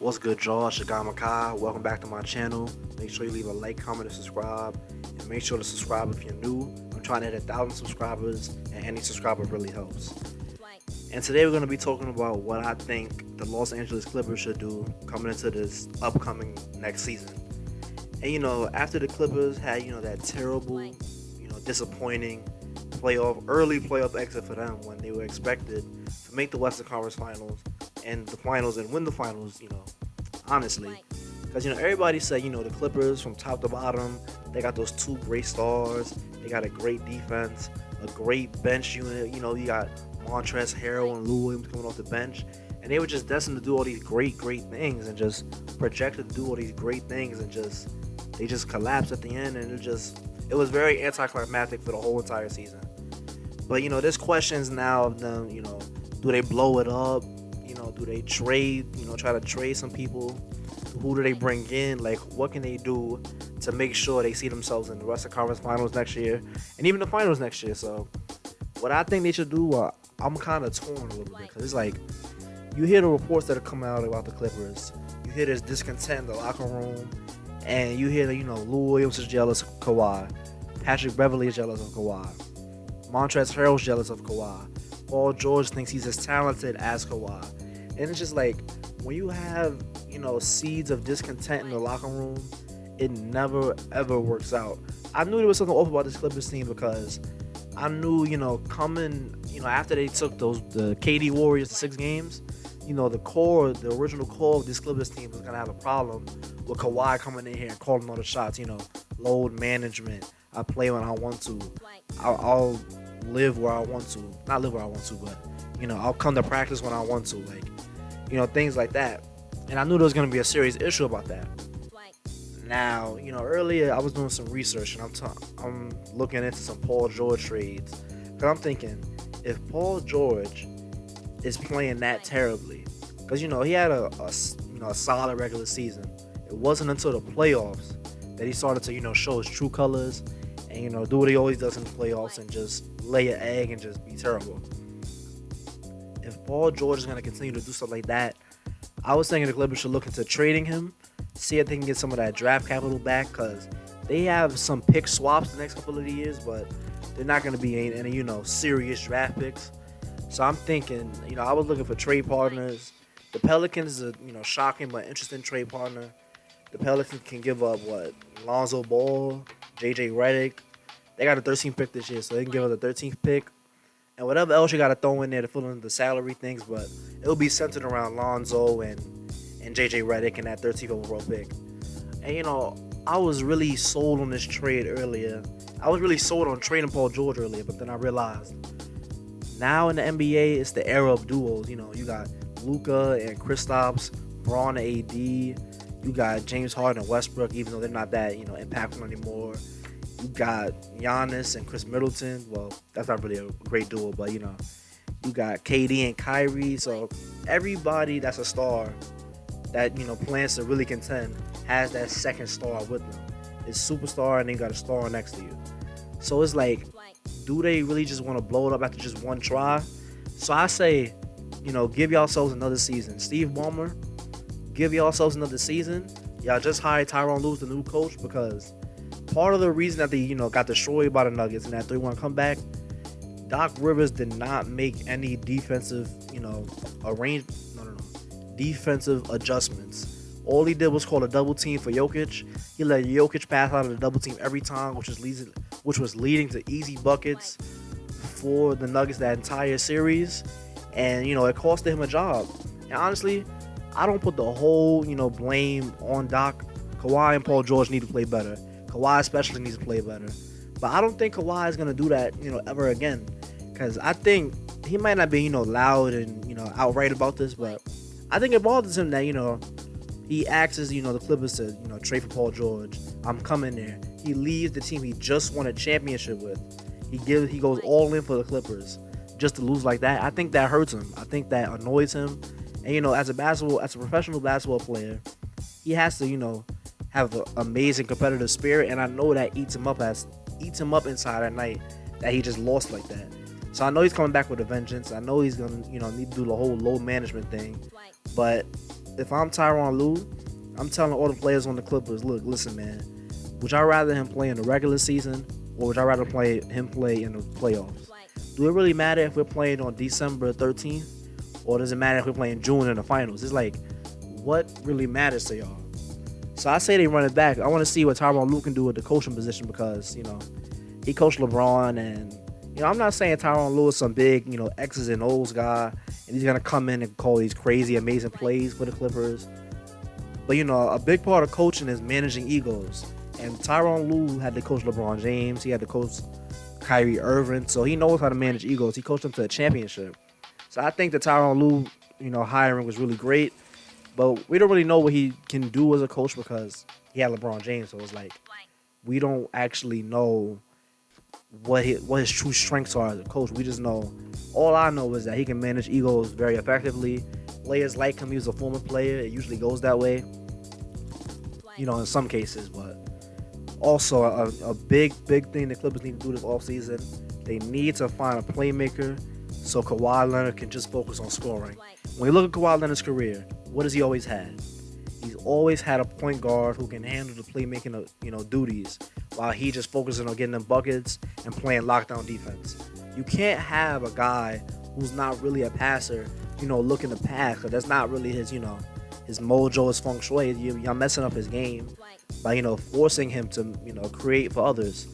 What's good, y'all? Shagama Kai. Welcome back to my channel. Make sure you leave a like, comment, and subscribe. And make sure to subscribe if you're new. I'm trying to hit 1,000 subscribers, and any subscriber really helps. And today we're going to be talking about what I think the Los Angeles Clippers should do coming into this upcoming next season. And after the Clippers had that terrible, disappointing early playoff exit for them when they were expected to make the Western Conference Finals and the finals and win the finals, honestly. Because, everybody said, the Clippers from top to bottom, they got those two great stars, they got a great defense, a great bench unit. You got Montrezl Harrell and Lou Williams coming off the bench, and they were just destined to do all these great things and just projected to do all these great things, and they just collapsed at the end, and it was very anticlimactic for the whole entire season. But there's questions now of them, do they blow it up? Do they trade, try to trade some people? Who do they bring in? Like, what can they do to make sure they see themselves in the Western Conference Finals next year and even the finals next year? So what I think they should do, I'm kind of torn a little bit, because it's like, you hear the reports that are coming out about the Clippers. You hear this discontent in the locker room, and you hear that, Lou Williams is jealous of Kawhi. Patrick Beverley is jealous of Kawhi. Montrezl Harrell's jealous of Kawhi. Paul George thinks he's as talented as Kawhi. And it's just like, when you have, seeds of discontent in the locker room, it never, ever works out. I knew there was something off about this Clippers team, because I knew, coming, after they took the KD Warriors to 6 games, the original core of this Clippers team was going to have a problem with Kawhi coming in here and calling all the shots, load management. I play when I want to. I'll live where I want to. Not live where I want to, but, I'll come to practice when I want to. Like, things like that. And I knew there was going to be a serious issue about that. Now, earlier I was doing some research, and I'm looking into some Paul George trades. Because I'm thinking, if Paul George is playing that terribly, because, he had a solid regular season. It wasn't until the playoffs that he started to, show his true colors and, do what he always does in the playoffs and just lay an egg and just be terrible. If Paul George is going to continue to do stuff like that, I was thinking the Clippers should look into trading him, see if they can get some of that draft capital back, because they have some pick swaps the next couple of years, but they're not going to be any serious draft picks. So I'm thinking, I was looking for trade partners. The Pelicans is a shocking but interesting trade partner. The Pelicans can give up Lonzo Ball, JJ Redick. They got a 13th pick this year, so they can give up the 13th pick. And whatever else you got to throw in there to fill in the salary things, but it'll be centered around Lonzo and JJ Redick and that 13th overall pick. And I was really sold on this trade earlier. I was really sold on trading Paul George earlier, but then I realized now in the NBA it's the era of duos. You got Luka and Kristaps, Braun and AD. You got James Harden and Westbrook, even though they're not that impactful anymore. You got Giannis and Chris Middleton. Well, that's not really a great duo, but you got KD and Kyrie. So everybody that's a star that plans to really contend has that second star with them. It's superstar, and then you got a star next to you. So it's like, do they really just want to blow it up after just one try? So I say, give yourselves another season. Steve Ballmer, give yourselves another season. Y'all just hired Tyronn Lue, the new coach, because part of the reason that they, got destroyed by the Nuggets in that 3-1 comeback, Doc Rivers did not make any defensive, defensive adjustments. All he did was call a double team for Jokic. He let Jokic pass out of the double team every time, which was leading to easy buckets for the Nuggets that entire series. And, it costed him a job. And honestly, I don't put the whole, blame on Doc. Kawhi and Paul George need to play better. Kawhi especially needs to play better. But I don't think Kawhi is going to do that, ever again. Because I think he might not be, loud and, outright about this, but I think it bothers him that, he asks, the Clippers to, trade for Paul George. I'm coming there. He leaves the team he just won a championship with. He goes all in for the Clippers just to lose like that. I think that hurts him. I think that annoys him. And, as a professional basketball player, he has to, have an amazing competitive spirit, and I know that eats him up inside at night that he just lost like that. So I know he's coming back with a vengeance. I know he's gonna need to do the whole load management thing, but if I'm Tyronn Lue, I'm telling all the players on the Clippers, look, listen, man, would y'all rather him play in the regular season or would y'all rather him play in the playoffs? Do it really matter if we're playing on December 13th or does it matter if we're playing June in the finals? It's like, what really matters to y'all? So I say they run it back. I want to see what Tyronn Lue can do with the coaching position because, he coached LeBron and, I'm not saying Tyronn Lue is some big, X's and O's guy and he's going to come in and call these crazy, amazing plays for the Clippers. But, a big part of coaching is managing egos. And Tyronn Lue had to coach LeBron James. He had to coach Kyrie Irving. So he knows how to manage egos. He coached them to a championship. So I think the Tyronn Lue, hiring was really great. But we don't really know what he can do as a coach because he had LeBron James. So it's like we don't actually know what his true strengths are as a coach. We just know, all I know is that he can manage egos very effectively. Players like him. He was a former player. It usually goes that way, in some cases. But also a big thing the Clippers need to do this offseason, they need to find a playmaker so Kawhi Leonard can just focus on scoring. When you look at Kawhi Leonard's career, what has he always had? He's always had a point guard who can handle the playmaking, duties while he just focuses on getting them buckets and playing lockdown defense. You can't have a guy who's not really a passer, looking to pass, because that's not really his, his mojo, his feng shui. You're messing up his game by, forcing him to, create for others.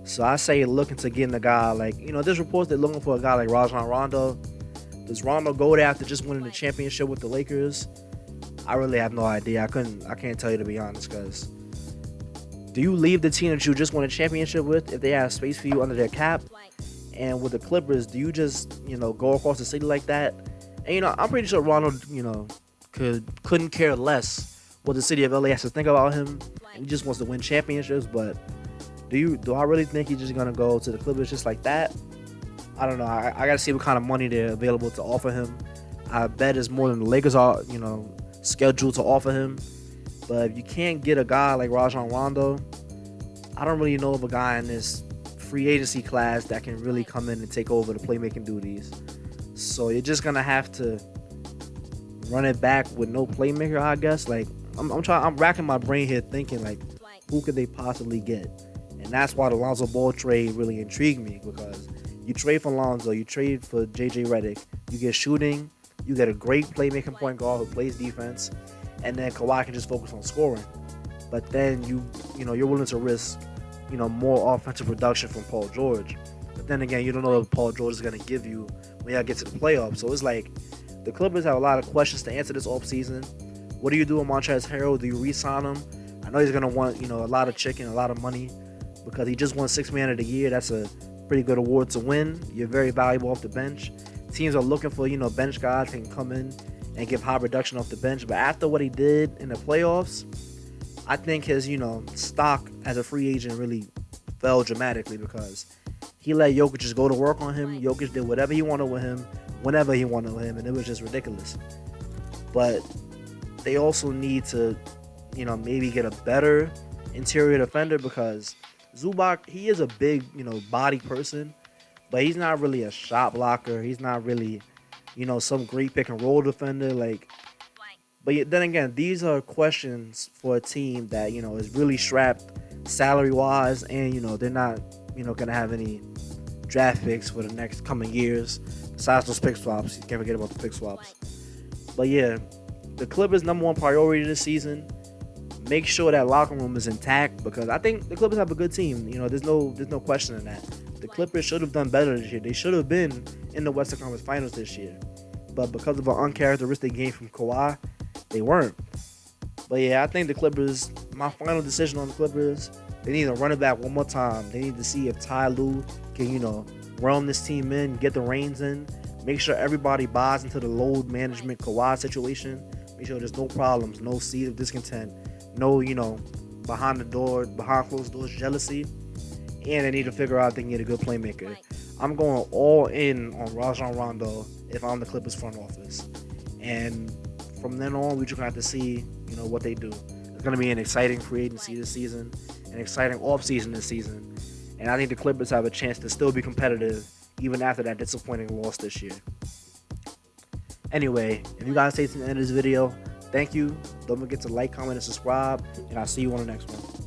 So I say looking to getting a guy like, there's reports they're looking for a guy like Rajon Rondo. Does Rondo go there after just winning the championship with the Lakers? I really have no idea. I can't tell you, to be honest, because do you leave the team that you just won a championship with if they have space for you under their cap? And with the Clippers, do you just, go across the city like that? And, I'm pretty sure Rondo, couldn't care less what the city of LA has to think about him. He just wants to win championships, but do I really think he's just going to go to the Clippers just like that? I don't know. I got to see what kind of money they're available to offer him. I bet it's more than the Lakers are, scheduled to offer him. But if you can't get a guy like Rajon Rondo, I don't really know of a guy in this free agency class that can really come in and take over the playmaking duties. So you're just going to have to run it back with no playmaker, I guess. Like, I'm racking my brain here thinking, like, who could they possibly get? And that's why the Lonzo Ball trade really intrigued me, because you trade for Lonzo, you trade for JJ Redick, you get shooting, you get a great playmaking point guard who plays defense, and then Kawhi can just focus on scoring. But then you're willing to risk, more offensive production from Paul George. But then again, you don't know what Paul George is going to give you when y'all get to the playoffs. So it's like the Clippers have a lot of questions to answer this offseason. What do you do with Montrezl Harrell? Do you re-sign him? I know he's going to want, a lot of chicken, a lot of money, because he just won Sixth Man of the Year. That's a pretty good award to win. You're very valuable off the bench. Teams are looking for, bench guys who can come in and give high production off the bench. But after what he did in the playoffs, I think his, stock as a free agent really fell dramatically, because he let Jokic just go to work on him. Jokic did whatever he wanted with him, whenever he wanted with him, and it was just ridiculous. But they also need to, maybe get a better interior defender, because Zubac, he is a big, body person, but he's not really a shot blocker. He's not really, some great pick and roll defender. But then again, these are questions for a team that, is really strapped salary-wise, and, they're not, going to have any draft picks for the next coming years, besides those pick swaps. You can't forget about the pick swaps. But yeah, the Clippers' number one priority this season, make sure that locker room is intact, because I think the Clippers have a good team. There's no question in that. The Clippers should have done better this year. They should have been in the Western Conference Finals this year. But because of an uncharacteristic game from Kawhi, they weren't. But yeah, I think the Clippers, my final decision on the Clippers, they need to run it back one more time. They need to see if Ty Lue can, realm this team in, get the reins in, make sure everybody buys into the load management Kawhi situation, make sure there's no problems, no seed of discontent, no, behind closed doors jealousy, and they need to figure out if they can get a good playmaker. I'm going all in on Rajon Rondo if I'm the Clippers front office. And from then on, we just have to see, what they do. It's going to be an exciting free agency this season, an exciting offseason this season. And I think the Clippers have a chance to still be competitive even after that disappointing loss this year. Anyway, if you guys stayed to the end of this video, Thank you. Don't forget to like, comment, and subscribe, and I'll see you on the next one.